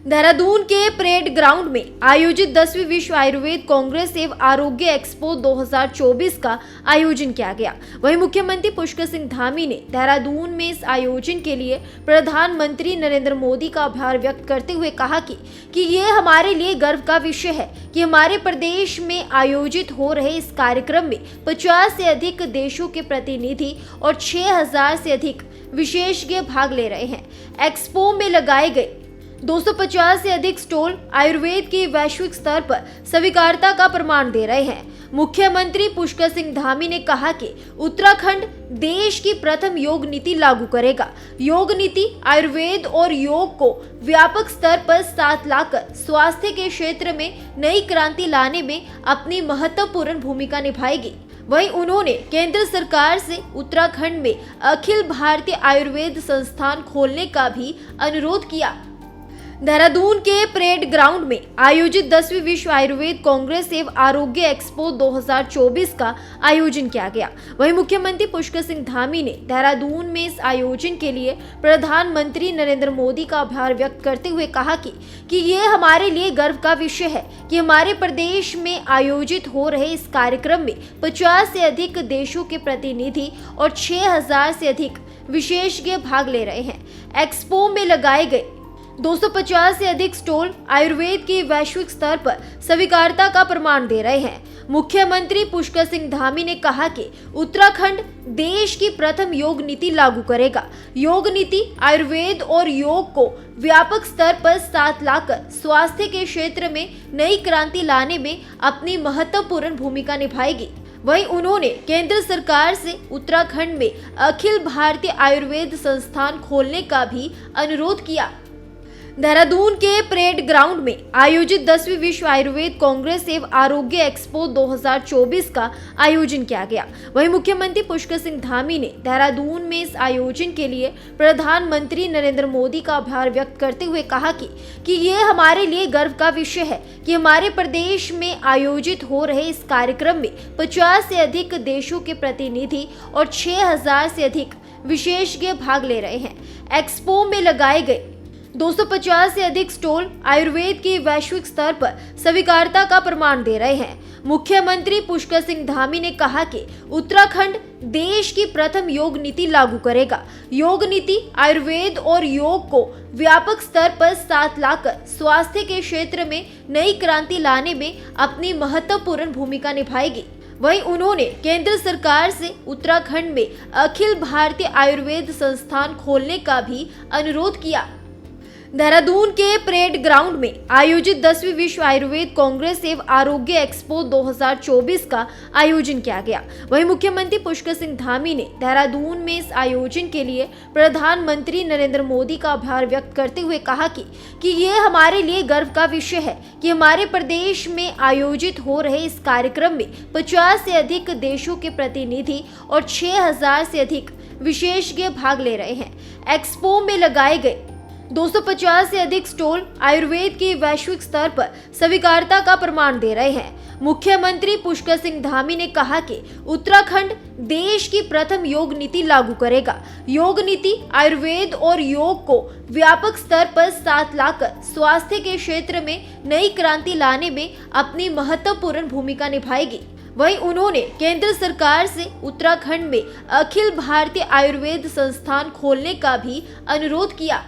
देहरादून के parade ground में आयोजित 10वीं विश्व आयुर्वेद कांग्रेस एवं आरोग्य एक्सपो 2024 का आयोजन किया गया। वहीं मुख्यमंत्री पुष्कर सिंह धामी ने देहरादून में इस आयोजन के लिए प्रधानमंत्री नरेंद्र मोदी का आभार व्यक्त करते हुए कहा कि ये हमारे लिए गर्व का विषय है कि हमारे प्रदेश में आयोजित हो रहे इस कार्यक्रम में 50 से अधिक देशों के प्रतिनिधि और 6000 से अधिक विशेषज्ञ भाग ले रहे हैं। एक्सपो में लगाए गए 250 से अधिक स्टॉल आयुर्वेद की वैश्विक स्तर पर स्वीकार्यता का प्रमाण दे रहे हैं। मुख्यमंत्री पुष्कर सिंह धामी ने कहा कि उत्तराखंड देश की प्रथम योग नीति लागू करेगा। योग नीति आयुर्वेद और योग को व्यापक स्तर पर साथ लाकर स्वास्थ्य के क्षेत्र में नई क्रांति लाने में अपनी महत्वपूर्ण भूमिका निभाएगी। वहीं उन्होंने केंद्र सरकार से उत्तराखंड में अखिल भारतीय आयुर्वेद संस्थान खोलने का भी अनुरोध किया। देहरादून के परेड ग्राउंड में आयोजित 10वीं विश्व आयुर्वेद कांग्रेस एवं आरोग्य एक्सपो 2024 का आयोजन किया गया। वहीं मुख्यमंत्री पुष्कर सिंह धामी ने देहरादून में इस आयोजन के लिए प्रधानमंत्री नरेंद्र मोदी का आभार व्यक्त करते हुए कहा कि ये हमारे लिए गर्व का विषय है कि हमारे प्रदेश में आयोजित हो रहे इस कार्यक्रम में 50 से अधिक देशों के प्रतिनिधि और 6000 से अधिक विशेषज्ञ भाग ले रहे हैं। एक्सपो में लगाए गए 250 से अधिक स्टॉल आयुर्वेद की वैश्विक स्तर पर स्वीकार्यता का प्रमाण दे रहे हैं। मुख्यमंत्री पुष्कर सिंह धामी ने कहा कि उत्तराखंड देश की प्रथम योग नीति लागू करेगा। योग नीति आयुर्वेद और योग को व्यापक स्तर पर साथ लाकर स्वास्थ्य के क्षेत्र में नई क्रांति लाने में अपनी महत्वपूर्ण भूमिका निभाएगी। वहीं उन्होंने केंद्र सरकार से उत्तराखंड में अखिल भारतीय आयुर्वेद संस्थान खोलने का भी अनुरोध किया। देहरादून के परेड ग्राउंड में आयोजित 10वीं विश्व आयुर्वेद कांग्रेस एवं आरोग्य एक्सपो 2024 का आयोजन किया गया। वहीं मुख्यमंत्री पुष्कर सिंह धामी ने देहरादून में इस आयोजन के लिए प्रधानमंत्री नरेंद्र मोदी का आभार व्यक्त करते हुए कहा कि ये हमारे लिए गर्व का विषय है कि हमारे प्रदेश में आयोजित हो रहे इस कार्यक्रम में 50 से अधिक देशों के प्रतिनिधि और 6000 से अधिक विशेषज्ञ भाग ले रहे हैं। एक्सपो में लगाए गए 250 से अधिक स्टॉल आयुर्वेद की वैश्विक स्तर पर स्वीकार्यता का प्रमाण दे रहे हैं। मुख्यमंत्री पुष्कर सिंह धामी ने कहा कि उत्तराखंड देश की प्रथम योग नीति लागू करेगा। योग नीति आयुर्वेद और योग को व्यापक स्तर पर साथ लाकर स्वास्थ्य के क्षेत्र में नई क्रांति लाने में अपनी महत्वपूर्ण भूमिका निभाएगी। वहीं उन्होंने केंद्र सरकार से उत्तराखंड में अखिल भारतीय आयुर्वेद संस्थान खोलने का भी अनुरोध किया। देहरादून के परेड ग्राउंड में आयोजित 10वीं विश्व आयुर्वेद कांग्रेस एवं आरोग्य एक्सपो 2024 का आयोजन किया गया। वहीं मुख्यमंत्री पुष्कर सिंह धामी ने देहरादून में इस आयोजन के लिए प्रधानमंत्री नरेंद्र मोदी का आभार व्यक्त करते हुए कहा कि ये हमारे लिए गर्व का विषय है कि हमारे प्रदेश में आयोजित हो रहे इस कार्यक्रम में 50 से अधिक देशों के प्रतिनिधि और 6000 से अधिक विशेषज्ञ भाग ले रहे हैं। एक्सपो में लगाए गए 250 से अधिक स्टॉल आयुर्वेद की वैश्विक स्तर पर स्वीकार्यता का प्रमाण दे रहे हैं। मुख्यमंत्री पुष्कर सिंह धामी ने कहा कि उत्तराखंड देश की प्रथम योग नीति लागू करेगा। योग नीति आयुर्वेद और योग को व्यापक स्तर पर साथ लाकर स्वास्थ्य के क्षेत्र में नई क्रांति लाने में अपनी महत्वपूर्ण भूमिका निभाएगी। वहीं उन्होंने केंद्र सरकार से उत्तराखंड में अखिल भारतीय आयुर्वेद संस्थान खोलने का भी अनुरोध किया।